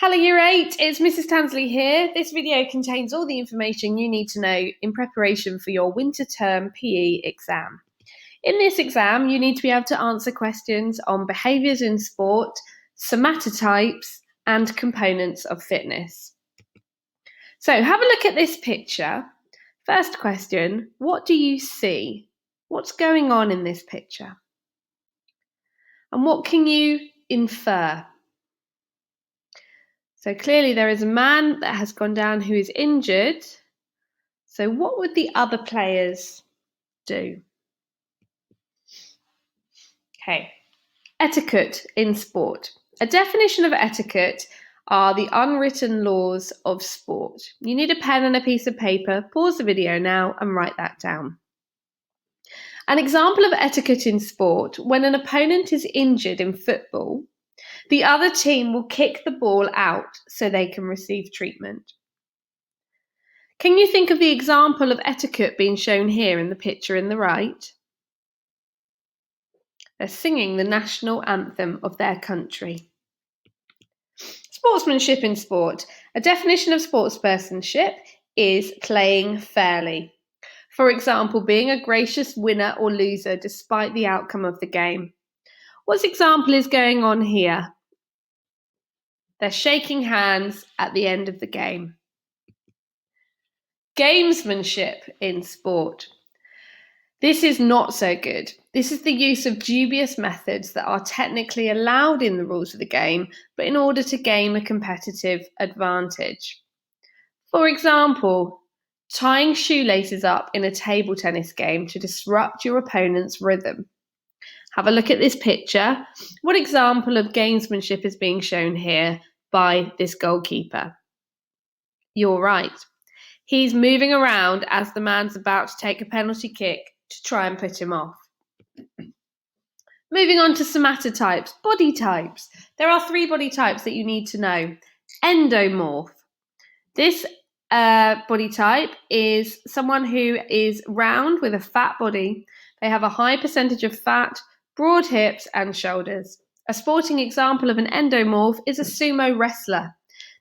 Hello Year 8, it's Mrs. Tansley here. This video contains all the information you need to know in preparation for your winter term PE exam. In this exam, you need to be able to answer questions on behaviours in sport, somatotypes, and components of fitness. So have a look at this picture. First question, what do you see? What's going on in this picture? And what can you infer? So clearly there is a man that has gone down who is injured. So what would the other players do? Okay, etiquette in sport. A definition of etiquette are the unwritten laws of sport. You need a pen and a piece of paper. Pause the video now and write that down. An example of etiquette in sport, when an opponent is injured in football, the other team will kick the ball out so they can receive treatment. Can you think of the example of etiquette being shown here in the picture in the right? They're singing the national anthem of their country. Sportsmanship in sport. A definition of sportspersonship is playing fairly. For example, being a gracious winner or loser despite the outcome of the game. What example is going on here? They're shaking hands at the end of the game. Gamesmanship in sport. This is not so good. This is the use of dubious methods that are technically allowed in the rules of the game, but in order to gain a competitive advantage. For example, tying shoelaces up in a table tennis game to disrupt your opponent's rhythm. Have a look at this picture. What example of gamesmanship is being shown here by this goalkeeper? You're right. He's moving around as the man's about to take a penalty kick to try and put him off. Moving on to somatotypes, body types. There are 3 body types that you need to know. Endomorph. This body type is someone who is round with a fat body. They have a high percentage of fat, broad hips and shoulders. A sporting example of an endomorph is a sumo wrestler.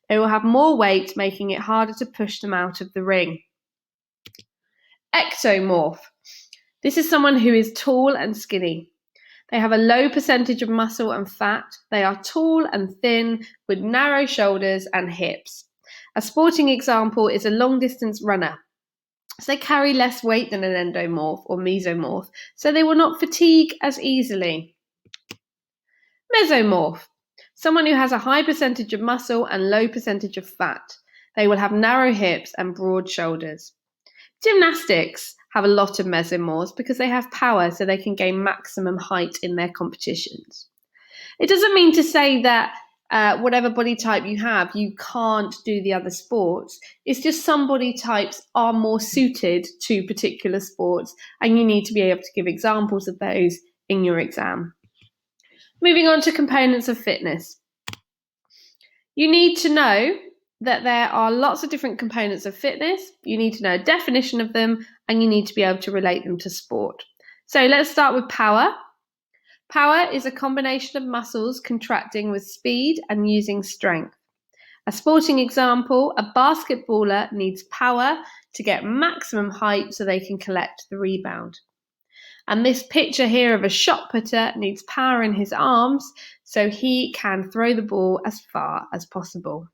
They will have more weight, making it harder to push them out of the ring. Ectomorph. This is someone who is tall and skinny. They have a low percentage of muscle and fat. They are tall and thin with narrow shoulders and hips. A sporting example is a long-distance runner. So they carry less weight than an endomorph or mesomorph, so they will not fatigue as easily. Mesomorph. Someone who has a high percentage of muscle and low percentage of fat. They will have narrow hips and broad shoulders. Gymnastics have a lot of mesomorphs because they have power, so they can gain maximum height in their competitions. It doesn't mean to say that whatever body type you have, you can't do the other sports. It's just some body types are more suited to particular sports, and you need to be able to give examples of those in your exam. Moving on to components of fitness. You need to know that there are lots of different components of fitness. You need to know a definition of them, and you need to be able to relate them to sport. So let's start with power. Power is a combination of muscles contracting with speed and using strength. A sporting example, a basketballer needs power to get maximum height so they can collect the rebound. And this picture here of a shot putter needs power in his arms so he can throw the ball as far as possible.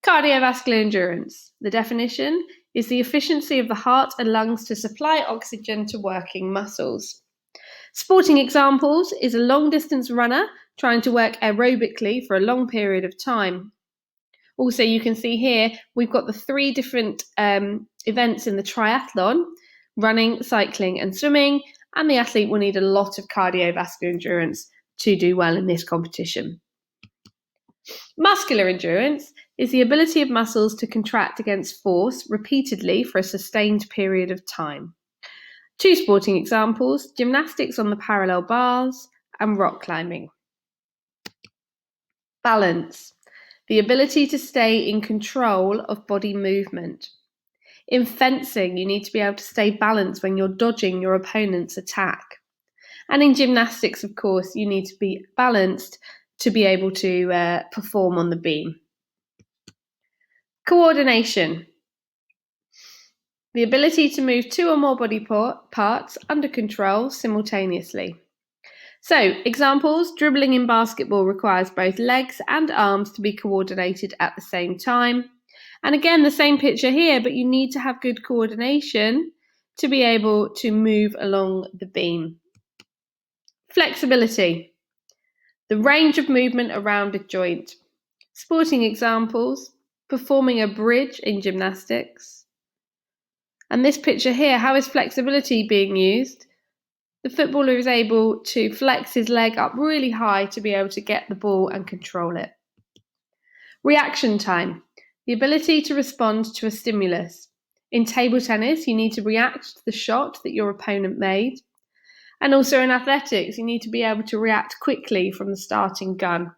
Cardiovascular endurance. The definition is the efficiency of the heart and lungs to supply oxygen to working muscles. Sporting examples is a long-distance runner trying to work aerobically for a long period of time. Also, you can see here, we've got the 3 different events in the triathlon: running, cycling and swimming, and the athlete will need a lot of cardiovascular endurance to do well in this competition. Muscular endurance is the ability of muscles to contract against force repeatedly for a sustained period of time. 2 sporting examples, gymnastics on the parallel bars and rock climbing. Balance, the ability to stay in control of body movement. In fencing, you need to be able to stay balanced when you're dodging your opponent's attack. And in gymnastics, of course, you need to be balanced to be able to perform on the beam. Coordination. The ability to move two or more body parts under control simultaneously. So, examples: dribbling in basketball requires both legs and arms to be coordinated at the same time. And again, the same picture here, but you need to have good coordination to be able to move along the beam. Flexibility. The range of movement around a joint. Sporting examples: performing a bridge in gymnastics. And this picture here, how is flexibility being used? The footballer is able to flex his leg up really high to be able to get the ball and control it. Reaction time. The ability to respond to a stimulus. In table tennis, you need to react to the shot that your opponent made. And also in athletics, you need to be able to react quickly from the starting gun.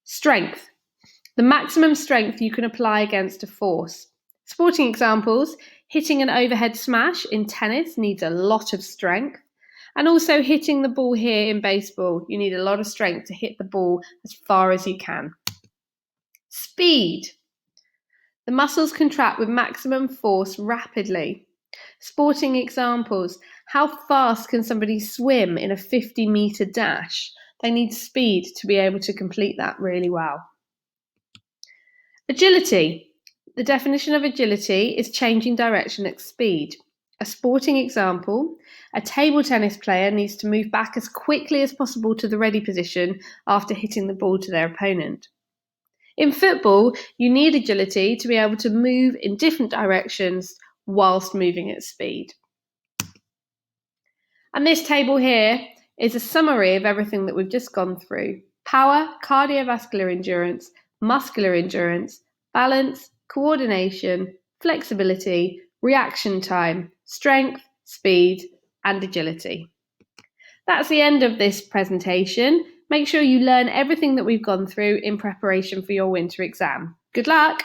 Strength. The maximum strength you can apply against a force. Sporting examples: hitting an overhead smash in tennis needs a lot of strength. And also hitting the ball here in baseball, you need a lot of strength to hit the ball as far as you can. Speed. The muscles contract with maximum force rapidly. Sporting examples: how fast can somebody swim in a 50-meter dash? They need speed to be able to complete that really well. Agility. The definition of agility is changing direction at speed. A sporting example: a table tennis player needs to move back as quickly as possible to the ready position after hitting the ball to their opponent. In football, you need agility to be able to move in different directions whilst moving at speed. And this table here is a summary of everything that we've just gone through: power, cardiovascular endurance, muscular endurance, balance, coordination, flexibility, reaction time, strength, speed, and agility. That's the end of this presentation. Make sure you learn everything that we've gone through in preparation for your winter exam. Good luck!